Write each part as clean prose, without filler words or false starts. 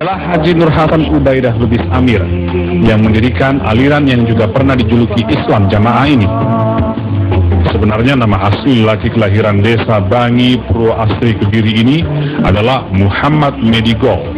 adalah Haji Nur Hasan Ubaidah Lubis Amir yang mendirikan aliran yang juga pernah dijuluki Islam Jamaah ini. Sebenarnya nama asli laki kelahiran desa Bangi Purwoasri Kediri ini adalah Muhammad Medigol.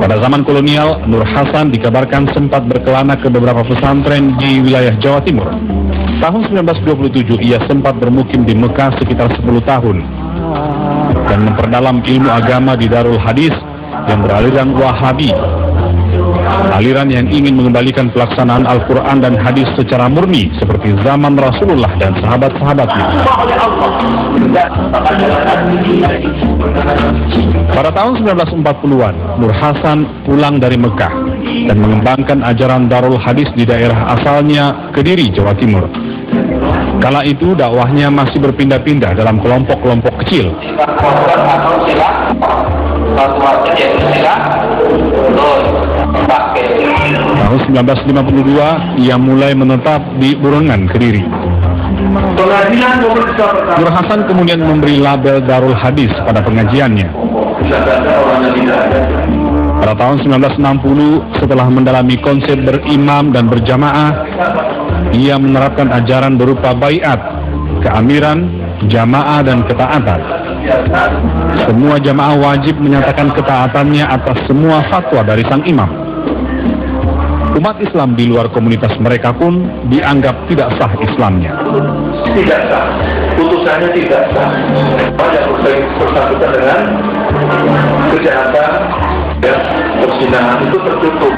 Pada zaman kolonial, Nur Hasan dikabarkan sempat berkelana ke beberapa pesantren di wilayah Jawa Timur. Tahun 1927 ia sempat bermukim di Mekah sekitar 10 tahun dan memperdalam ilmu agama di Darul Hadis yang beraliran Wahabi, aliran yang ingin mengembalikan pelaksanaan Al-Quran dan hadis secara murni seperti zaman Rasulullah dan sahabat-sahabatnya. Pada tahun 1940-an, Nur Hasan pulang dari Mekah dan mengembangkan ajaran Darul Hadis di daerah asalnya, Kediri, Jawa Timur. Kala itu dakwahnya masih berpindah-pindah dalam kelompok-kelompok kecil. Tahun 1952, ia mulai menetap di Burengan, Kediri. Nur Hasan kemudian memberi label Darul Hadis pada pengajiannya. Pada tahun 1960, setelah mendalami konsep berimam dan berjamaah, ia menerapkan ajaran berupa baiat, keamiran, jamaah, dan ketaatan. Semua jamaah wajib menyatakan ketaatannya atas semua fatwa dari sang imam. Umat Islam di luar komunitas mereka pun dianggap tidak sah Islamnya. Tidak sah, putusannya tidak sah. Banyak bersangkutan dengan kejahatan, ya, perzinahan itu tertutup.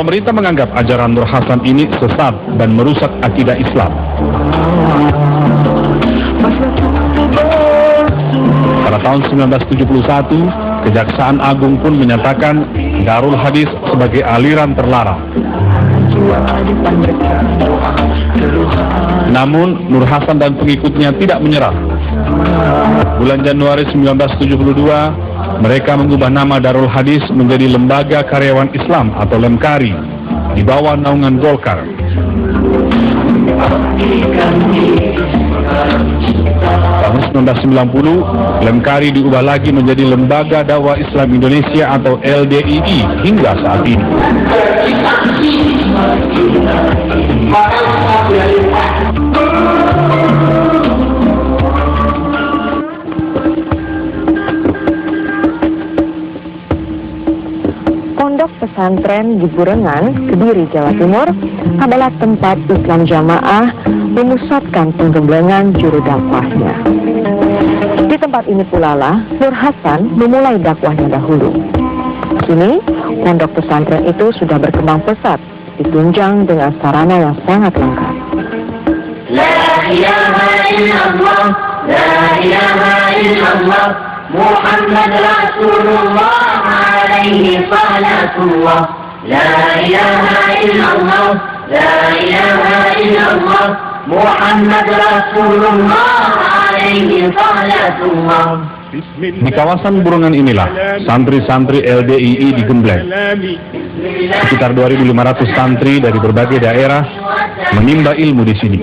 Pemerintah menganggap ajaran Nur Hasan ini sesat dan merusak akidah Islam. Pada tahun 1971, Kejaksaan Agung pun menyatakan Darul Hadis sebagai aliran terlarang. Namun, Nur Hasan dan pengikutnya tidak menyerah. Bulan Januari 1972, mereka mengubah nama Darul Hadis menjadi Lembaga Karyawan Islam atau Lemkari di bawah naungan Golkar. Tahun 1990, Lemkari diubah lagi menjadi Lembaga Dakwah Islam Indonesia atau LDII hingga saat ini. Pondok pesantren di Burengan, Kediri, Jawa Timur adalah tempat Islam Jamaah memusatkan penggembangan juru dakwahnya. Di tempat ini pula lah Nur Hasan memulai dakwahnya dahulu. Kini, pondok pesantren itu sudah berkembang pesat, ditunjang dengan sarana yang sangat lengkap. La ilaha illallah, la ilaha illallah, Muhammad Rasulullah alaihi salatullah. La ilaha illallah, la ilaha illallah, Muhammad Rasulullah alaihi salatullah. Di kawasan Burengan inilah santri-santri LDII digembleng. Sekitar 2.500 santri dari berbagai daerah menimba ilmu di sini.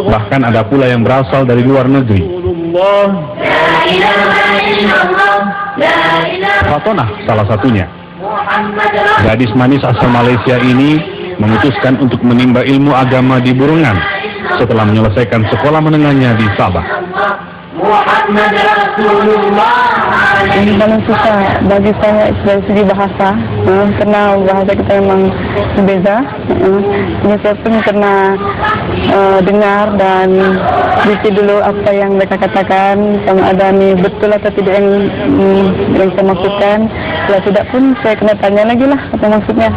Bahkan ada pula yang berasal dari luar negeri. Fatonah salah satunya. Gadis manis asal Malaysia ini memutuskan untuk menimba ilmu agama di Burengan setelah menyelesaikan sekolah menengahnya di Sabah. Muhammad Rasulullah. Yang paling susah bagi saya dari segi bahasa, karena bahasa kita memang berbeda. Ini saya pun pernah dengar dan baca dulu apa yang mereka katakan, sama ada nih betul atau tidak yang saya maksudkan. Kalau tidak pun saya kena tanya lagi lah apa maksudnya.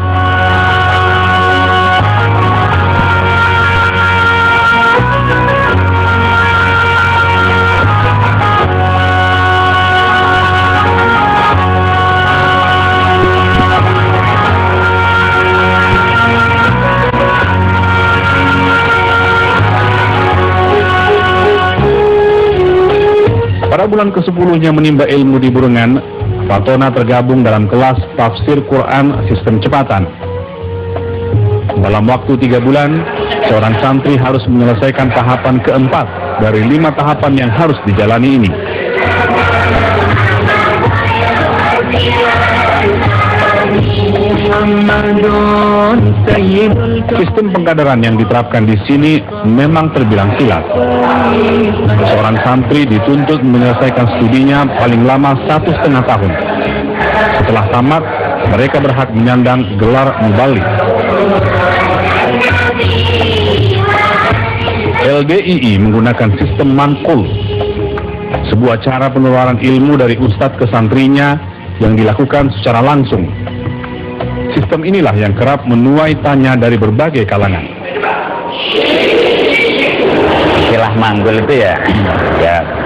Pada bulan ke-10-nya menimba ilmu di Burengan, Fatona tergabung dalam kelas tafsir Quran sistem cepatan. Dalam waktu 3 bulan, seorang santri harus menyelesaikan tahapan keempat dari 5 tahapan yang harus dijalani ini. Sistem pengkaderan yang diterapkan di sini memang terbilang silat. Seorang santri dituntut menyelesaikan studinya paling lama 1,5 tahun. Setelah tamat, mereka berhak menyandang gelar mubalik. LDII menggunakan sistem manqul, sebuah cara penularan ilmu dari ustadz ke santrinya yang dilakukan secara langsung. Sistem inilah yang kerap menuai tanya dari berbagai kalangan. Istilah manggul itu ya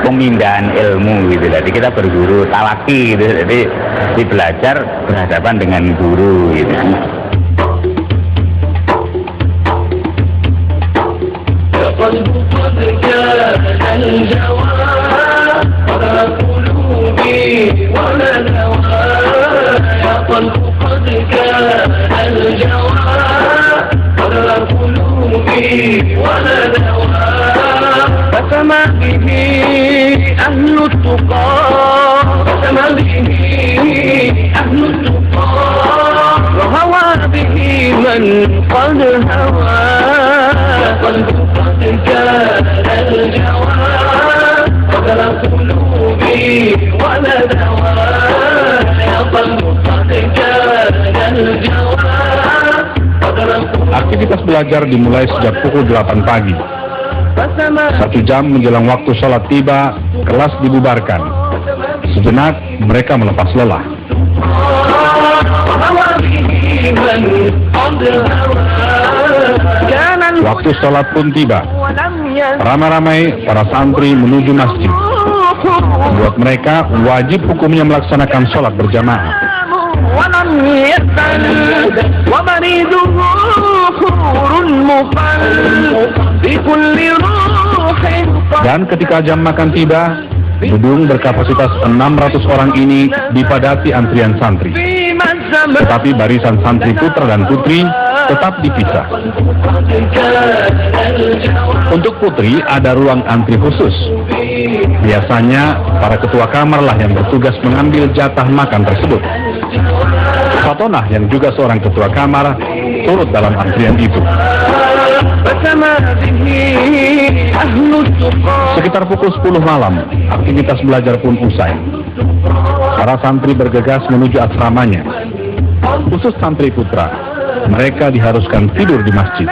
pemindahan ilmu gitu. Jadi kita berguru talaki gitu. Jadi belajar berhadapan dengan guru gitu. فسمع به أهل التقى فسمع به أهل التقى وهوى به من قد هوى قلب قد كان الجوى قدر قلوبي وندوى يا قلب قد كان الجوى. Aktivitas belajar dimulai sejak pukul 8 pagi. 1 jam menjelang waktu sholat tiba, kelas dibubarkan. Sejenak mereka melepas lelah. Waktu sholat pun tiba. Ramai-ramai para santri menuju masjid. Buat mereka wajib hukumnya melaksanakan sholat berjamaah. Dan ketika jam makan tiba, gedung berkapasitas 600 orang ini dipadati antrian santri. Tetapi barisan santri putra dan putri tetap dipisah. Untuk putri ada ruang antri khusus. Biasanya para ketua kamar lah yang bertugas mengambil jatah makan tersebut. Fatonah yang juga seorang ketua kamar turut dalam antrian itu. Sekitar pukul 10 malam, aktivitas belajar pun usai. Para santri bergegas menuju asramanya. Khusus santri putra, mereka diharuskan tidur di masjid.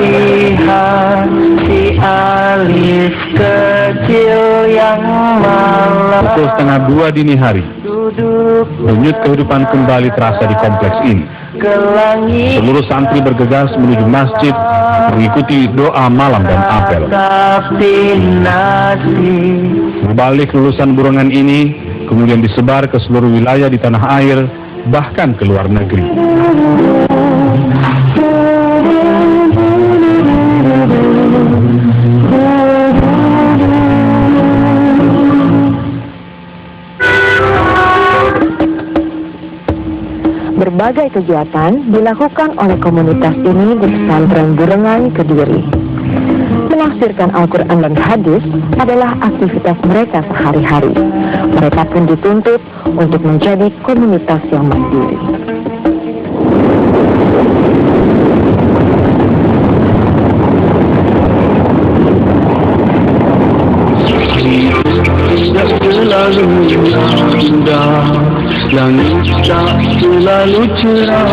Lihat si Alif kecil yang malam. Pukul 1:30 dini hari, denyut kehidupan kembali terasa di kompleks ini. Seluruh santri bergegas menuju masjid mengikuti doa malam dan apel. Mubalik lulusan burongan ini kemudian disebar ke seluruh wilayah di tanah air, bahkan ke luar negeri. Berbagai kegiatan dilakukan oleh komunitas ini di pesantren Burengan Kediri. Menafsirkan Al-Quran dan hadis adalah aktivitas mereka sehari-hari. Mereka pun dituntut untuk menjadi komunitas yang mandiri. Langit tak selalu cerah,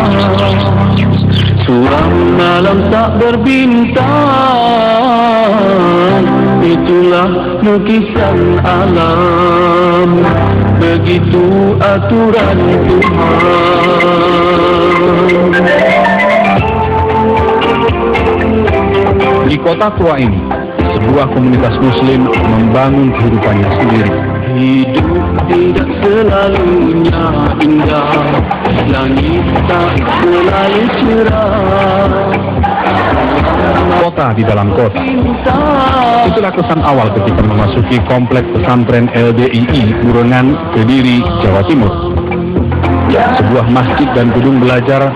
suram malam tak berbintang. Itulah lukisan alam, begitu aturan Tuhan. Di kota tua ini, sebuah komunitas muslim membangun kehidupannya sendiri. Hidup tidak selalunya indah, langit tak selalu cerah. Kota di dalam kota. Itulah kesan awal ketika memasuki kompleks pesantren LDII Burengan Kediri, Jawa Timur. Sebuah masjid dan gedung belajar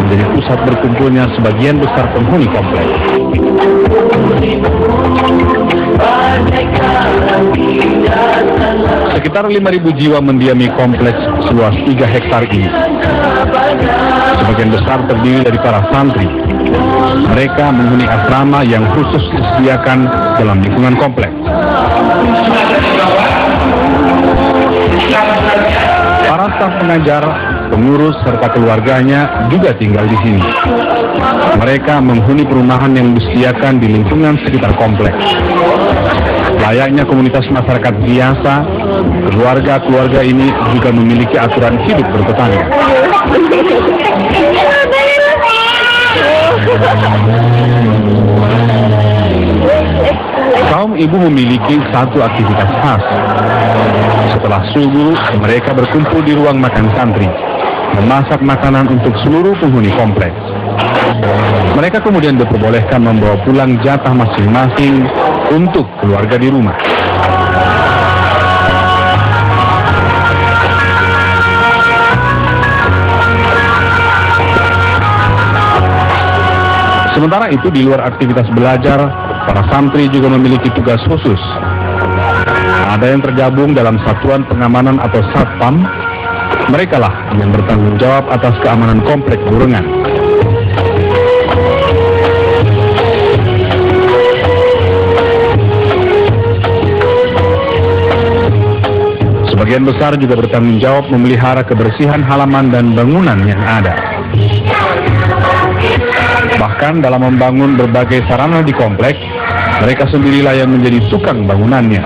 menjadi pusat berkumpulnya sebagian besar penghuni kompleks. Sekitar 5.000 jiwa mendiami kompleks seluas 3 hektar ini. Sebagian besar terdiri dari para santri. Mereka menghuni asrama yang khusus disediakan dalam lingkungan kompleks. Para staf pengajar, pengurus, serta keluarganya juga tinggal di sini. Mereka menghuni perumahan yang disediakan di lingkungan sekitar kompleks. Layaknya komunitas masyarakat biasa, keluarga-keluarga ini juga memiliki aturan hidup bertetangga. Kaum ibu memiliki satu aktivitas khas. Setelah subuh, mereka berkumpul di ruang makan santri, memasak makanan untuk seluruh penghuni kompleks. Mereka kemudian diperbolehkan membawa pulang jatah masing-masing untuk keluarga di rumah. Sementara itu, di luar aktivitas belajar, para santri juga memiliki tugas khusus. Ada yang tergabung dalam satuan pengamanan atau satpam. Merekalah yang bertanggung jawab atas keamanan komplek Burengan. Sebagian besar juga bertanggung jawab memelihara kebersihan halaman dan bangunan yang ada. Bahkan dalam membangun berbagai sarana di kompleks, mereka sendirilah yang menjadi tukang bangunannya.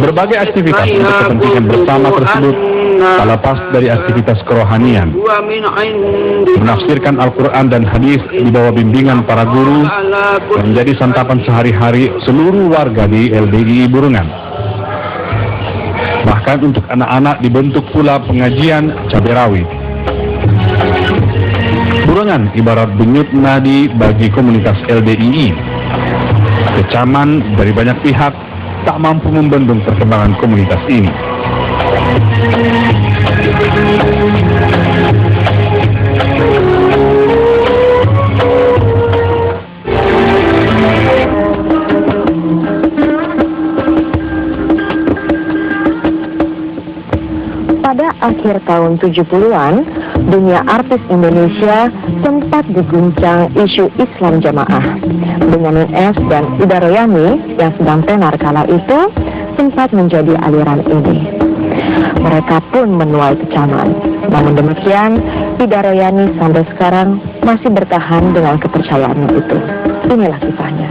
Berbagai aktivitas untuk kepentingan bersama tersebut tak lepas dari aktivitas kerohanian. Menafsirkan Al-Quran dan hadis di bawah bimbingan para guru menjadi santapan sehari-hari seluruh warga di LDII Burengan. Bahkan untuk anak-anak dibentuk pula pengajian cabai rawit. Burengan ibarat denyut nadi bagi komunitas LDII. Kecaman dari banyak pihak tak mampu membendung perkembangan komunitas ini. Pada akhir tahun 70-an, dunia artis Indonesia sempat diguncang isu Islam Jamaah. Benyamin S. dan Ida Royani yang sedang tenar kala itu sempat menjadi aliran ini. Mereka pun menuai kecaman. Namun demikian, Ida Royani sampai sekarang masih bertahan dengan kepercayaannya itu. Inilah kisahnya.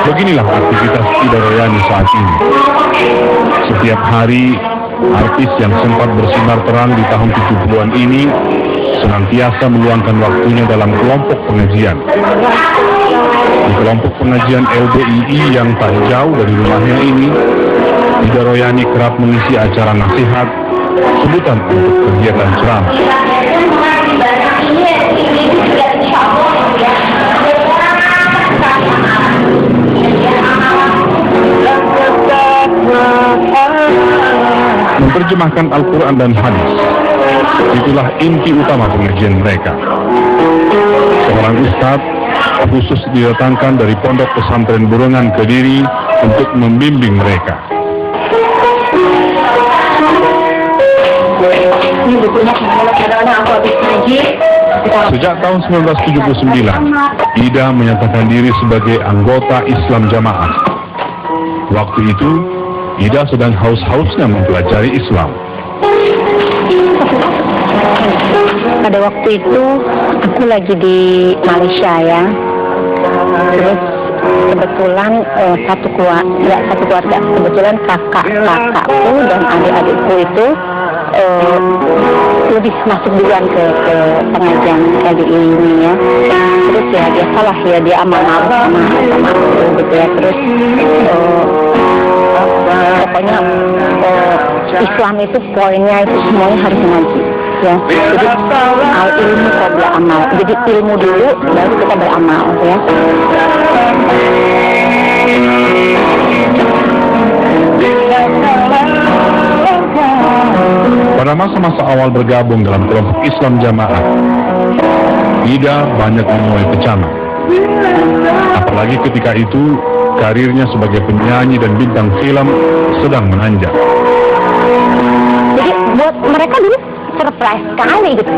Beginilah aktivitas Ida Royani saat ini. Setiap hari, artis yang sempat bersinar terang di tahun 70-an ini senantiasa meluangkan waktunya dalam kelompok pengajian. Di kelompok pengajian LDII yang tak jauh dari rumahnya ini, Ida Royani kerap mengisi acara nasihat, sebutan untuk kegiatan ceramah. Menerjemahkan Al-Quran dan hadis, itulah inti utama pengajian mereka. Seorang ustadz khusus didatangkan dari pondok pesantren Burengan Kediri untuk membimbing mereka. Ini bukunya kalau kadang-kadang aku habis ngaji, Sejak tahun 1979, Ida menyatakan diri sebagai anggota Islam Jamaah. Waktu itu, Ida sedang haus-hausnya mempelajari Islam. Pada waktu itu aku lagi di Malaysia ya. Terus kebetulan satu keluarga, kebetulan kakakku dan adik-adikku itu lebih masuk duluan ke pengajian LDI ini ya. Terus ya biasalah ya, dia amal sama aku gitu ya. Terus pokoknya Islam itu poinnya itu semuanya harus ngaji ya. Jadi al ilmu qabla amal. Jadi ilmu dulu baru kita beramal ya. Pada masa-masa awal bergabung dalam kelompok Islam Jamaah, Ida banyak menuai kecaman. Apalagi ketika itu karirnya sebagai penyanyi dan bintang film sedang menanjak. Jadi buat mereka dulu surprise sekali gitu.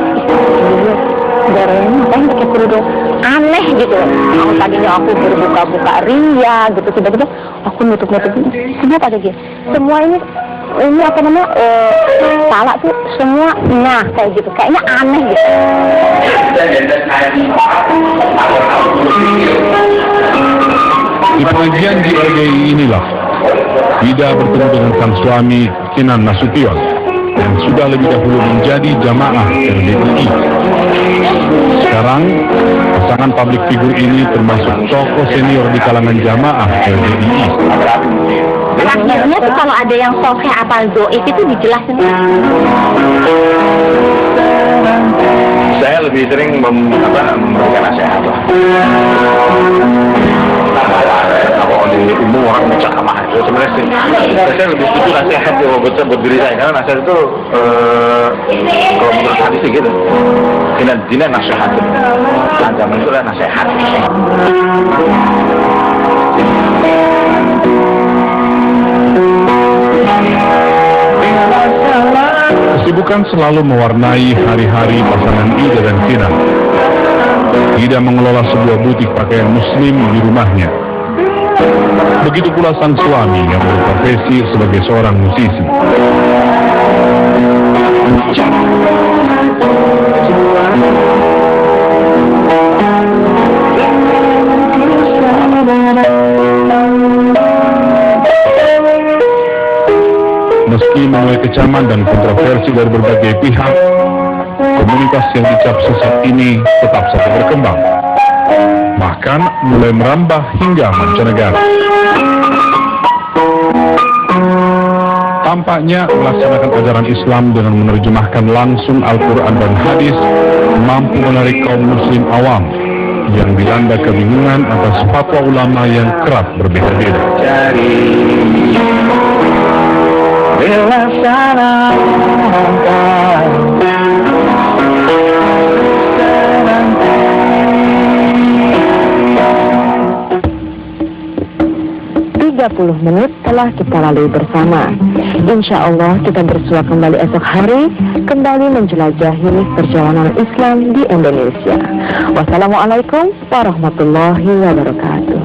Darahnya ngapain pakai kerudung aneh gitu. Aku tadinya aku berbuka-buka ria gitu, tiba-tiba aku nutup-nutup. Semua pada gitu. Semua ini apa namanya salah tuh semua kayak gitu, kayaknya aneh gitu. Di pengajian di LDI inilah Ida bertemu dengan sang suami Kinan Nasution yang sudah lebih dahulu menjadi jamaah LDI. Sekarang pasangan publik figur ini termasuk tokoh senior di kalangan jamaah LDI. Akhirnya tuh kalau ada yang sokeh apal doib itu dijelasin. Saya lebih sering memberikan nasihat lah. Kalau di umum orang bicara sama itu sebenarnya sih, saya lebih setuju nasihat buat diri saya, karena nasihat itu kalau menurut hadis sih gitu, dina nasihat, agama itu adalah nasihat. Kesibukan selalu mewarnai hari-hari pasangan Ida dan Kinan. Ida mengelola sebuah butik pakaian muslim di rumahnya. Begitu pula sang suami yang berprofesi sebagai seorang musisi. Meski menuai kecaman dan kontroversi dari berbagai pihak, komunitas yang dicap sesat ini tetap saja berkembang, bahkan mulai merambah hingga mancanegara. Tampaknya melaksanakan ajaran Islam dengan menerjemahkan langsung Al-Quran dan hadis mampu menarik kaum muslim awam yang dilanda kebingungan atas fatwa ulama yang kerap berbeda-beda. Menit telah kita lalui bersama. Insya Allah kita bersua kembali esok hari, kembali menjelajahi perjalanan Islam di Indonesia. Wassalamualaikum warahmatullahi wabarakatuh.